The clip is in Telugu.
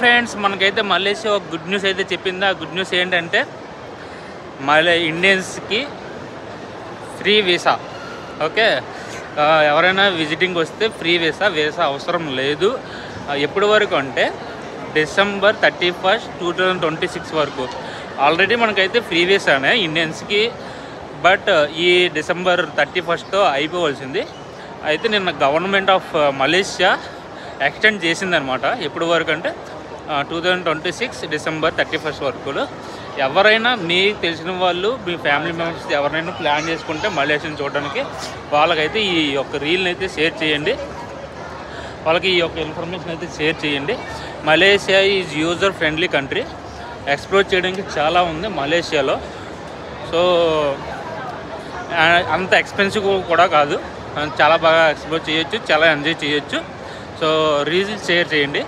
ఫ్రెండ్స్, మనకైతే మలేషియా ఒక గుడ్ న్యూస్ అయితే చెప్పింది. ఆ గుడ్ న్యూస్ ఏంటంటే ఇండియన్స్కి ఫ్రీ వీసా. ఓకే, ఎవరైనా విజిటింగ్ వస్తే ఫ్రీ వీసా అవసరం లేదు. ఎప్పటి వరకు అంటే December 31st, 2026 వరకు. ఆల్రెడీ మనకైతే ఫ్రీ వీసానే ఇండియన్స్కి, బట్ ఈ December 31st అయిపోవలసింది. అయితే నిన్న గవర్నమెంట్ ఆఫ్ మలేషియా ఎక్స్టెండ్ చేసిందనమాట. ఎప్పటి వరకు అంటే 2026 December 31st వరకు. ఎవరైనా మీకు తెలిసిన వాళ్ళు, మీ ఫ్యామిలీ మెంబర్స్ ఎవరైనా ప్లాన్ చేసుకుంటే మలేషియాని చూడడానికి, వాళ్ళకైతే ఈ యొక్క రీల్ని అయితే షేర్ చేయండి. వాళ్ళకి ఈ యొక్క ఇన్ఫర్మేషన్ అయితే షేర్ చేయండి. Malaysia is user friendly country. Explore చేయడానికి చాలా ఉంది మలేషియాలో. సో అంత ఎక్స్పెన్సివ్ కూడా కాదు, చాలా బాగా ఎక్స్ప్లోర్ చేయొచ్చు, చాలా ఎంజాయ్ చేయొచ్చు. సో రీల్స్ షేర్ చేయండి.